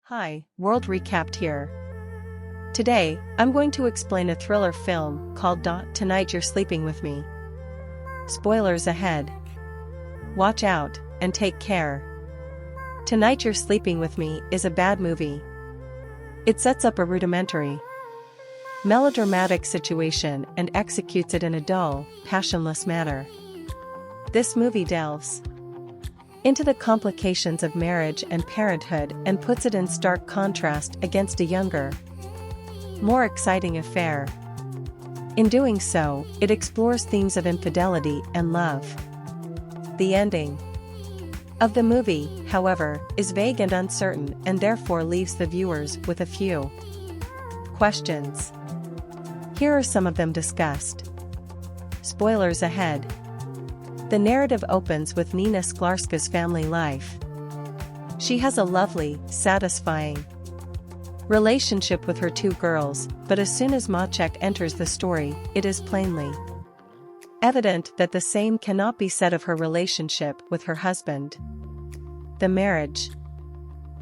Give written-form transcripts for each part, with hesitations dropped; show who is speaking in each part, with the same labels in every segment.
Speaker 1: Hi, World Recapped here. Today, I'm going to explain a thriller film called Tonight You're Sleeping With Me. Spoilers ahead. Watch out, and take care. Tonight You're Sleeping With Me is a bad movie. It sets up a rudimentary, melodramatic situation and executes it in a dull, passionless manner. This movie delves into the complications of marriage and parenthood and puts it in stark contrast against a younger, more exciting affair. In doing so, it explores themes of infidelity and love. The ending of the movie, however, is vague and uncertain and therefore leaves the viewers with a few questions. Here are some of them discussed. Spoilers ahead. The narrative opens with Nina Sklarska's family life. She has a lovely, satisfying relationship with her two girls, but as soon as Maciek enters the story, it is plainly evident that the same cannot be said of her relationship with her husband. The marriage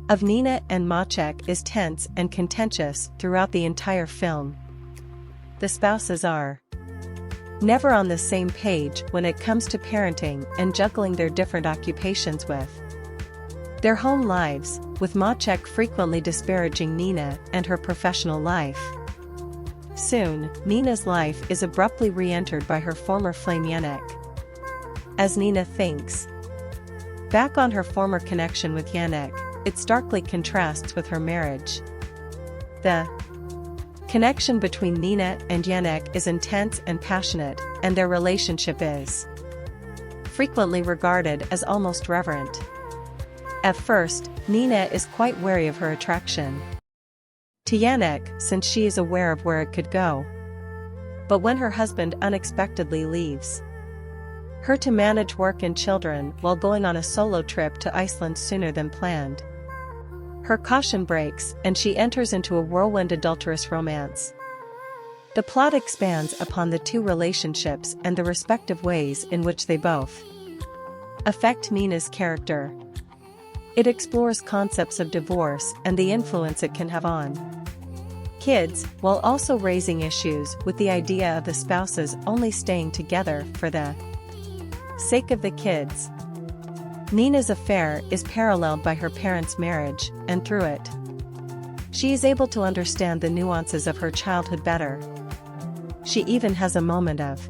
Speaker 1: of Nina and Maciek is tense and contentious throughout the entire film. The spouses are never on the same page when it comes to parenting and juggling their different occupations with their home lives, with Maciek frequently disparaging Nina and her professional life. Soon, Nina's life is abruptly re-entered by her former flame Janek. As Nina thinks back on her former connection with Janek, it starkly contrasts with her marriage. The connection between Nina and Janek is intense and passionate, and their relationship is frequently regarded as almost reverent. At first, Nina is quite wary of her attraction to Janek since she is aware of where it could go. But when her husband unexpectedly leaves her to manage work and children while going on a solo trip to Iceland sooner than planned, her caution breaks and she enters into a whirlwind adulterous romance. The plot expands upon the two relationships and the respective ways in which they both affect Nina's character. It explores concepts of divorce and the influence it can have on kids, while also raising issues with the idea of the spouses only staying together for the sake of the kids. Nina's affair is paralleled by her parents' marriage, and through it, she is able to understand the nuances of her childhood better. She even has a moment of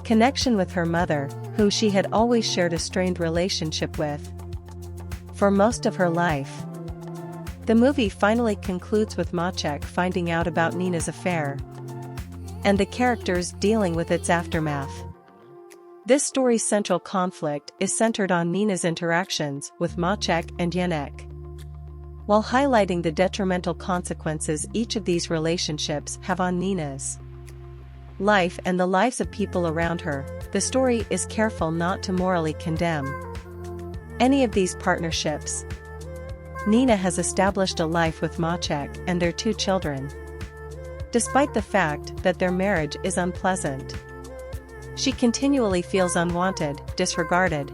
Speaker 1: connection with her mother, whom she had always shared a strained relationship with for most of her life. The movie finally concludes with Maciek finding out about Nina's affair and the characters dealing with its aftermath. This story's central conflict is centered on Nina's interactions with Maciek and Janek, while highlighting the detrimental consequences each of these relationships have on Nina's life and the lives of people around her. The story is careful not to morally condemn any of these partnerships. Nina has established a life with Maciek and their two children. Despite the fact that their marriage is unpleasant, she continually feels unwanted, disregarded,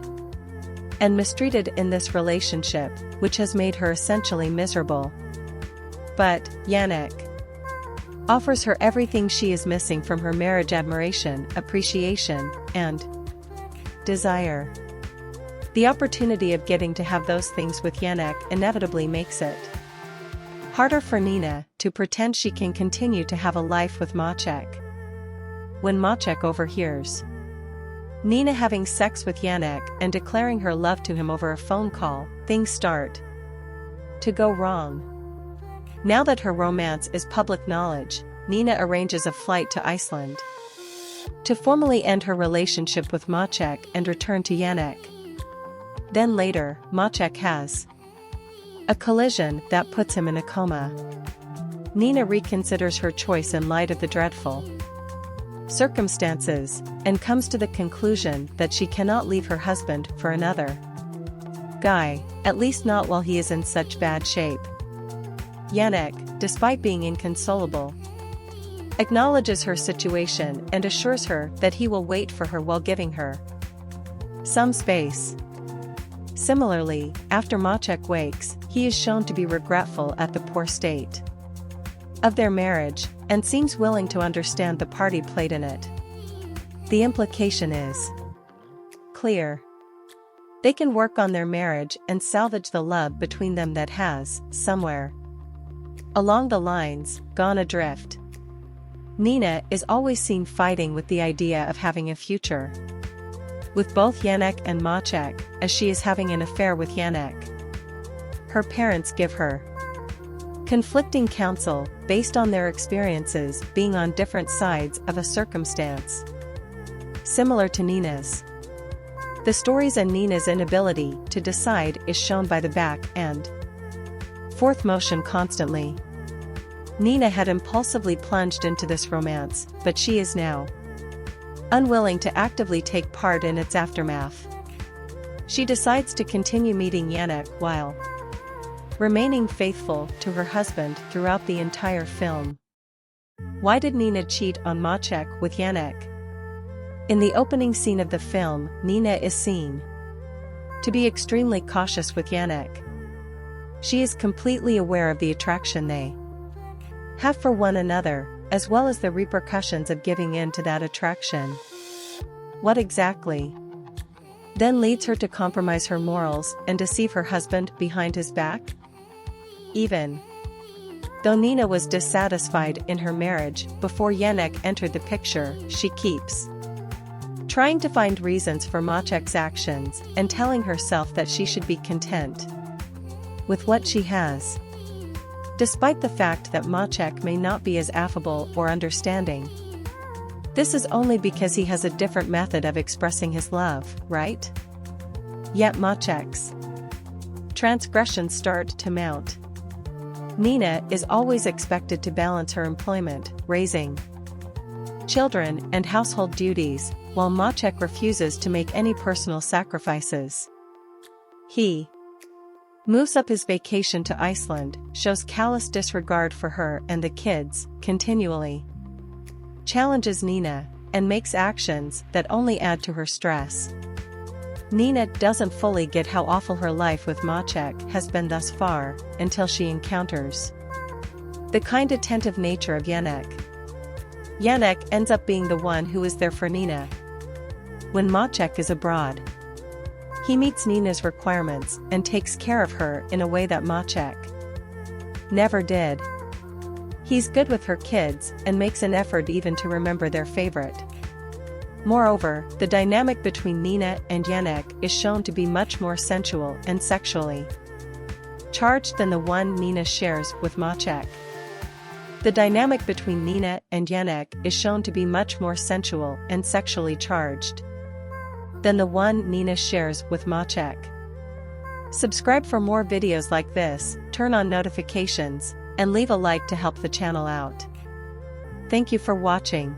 Speaker 1: and mistreated in this relationship, which has made her essentially miserable. But Janek offers her everything she is missing from her marriage: admiration, appreciation, and desire. The opportunity of getting to have those things with Janek inevitably makes it harder for Nina to pretend she can continue to have a life with Maciek. When Maciek overhears Nina having sex with Janek and declaring her love to him over a phone call, things start to go wrong. Now that her romance is public knowledge, Nina arranges a flight to Iceland to formally end her relationship with Maciek and return to Janek. Then later, Maciek has a collision that puts him in a coma. Nina reconsiders her choice in light of the dreadful circumstances, and comes to the conclusion that she cannot leave her husband for another guy, at least not while he is in such bad shape. Janek, despite being inconsolable, acknowledges her situation and assures her that he will wait for her while giving her some space. Similarly, after Maciek wakes, he is shown to be regretful at the poor state of their marriage, and seems willing to understand the part he played in it. The implication is clear. They can work on their marriage and salvage the love between them that has, somewhere along the lines, gone adrift. Nina is always seen fighting with the idea of having a future with both Janek and Maciek, as she is having an affair with Janek. Her parents give her conflicting counsel, based on their experiences being on different sides of a circumstance similar to Nina's. The stories and Nina's inability to decide is shown by the back and forth motion constantly. Nina had impulsively plunged into this romance, but she is now unwilling to actively take part in its aftermath. She decides to continue meeting Janek while remaining faithful to her husband throughout the entire film. Why did Nina cheat on Maciek with Janek? In the opening scene of the film, Nina is seen to be extremely cautious with Janek. She is completely aware of the attraction they have for one another, as well as the repercussions of giving in to that attraction. What exactly then leads her to compromise her morals and deceive her husband behind his back? Even though Nina was dissatisfied in her marriage before Janek entered the picture, she keeps trying to find reasons for Maciek's actions and telling herself that she should be content with what she has, despite the fact that Maciek may not be as affable or understanding. This is only because he has a different method of expressing his love, right? Yet Maciek's transgressions start to mount. Nina is always expected to balance her employment, raising children, and household duties, while Maciek refuses to make any personal sacrifices. He moves up his vacation to Iceland, shows callous disregard for her and the kids, continually challenges Nina, and makes actions that only add to her stress. Nina doesn't fully get how awful her life with Maciek has been thus far, until she encounters the kind attentive nature of Janek. Janek ends up being the one who is there for Nina when Maciek is abroad. He meets Nina's requirements and takes care of her in a way that Maciek never did. He's good with her kids and makes an effort even to remember their favorite. Moreover, the dynamic between Nina and Janek is shown to be much more sensual and sexually charged than the one Nina shares with Maciek. The dynamic between Nina and Janek is shown to be much more sensual and sexually charged than the one Nina shares with Maciek. Subscribe for more videos like this, turn on notifications, and leave a like to help the channel out. Thank you for watching.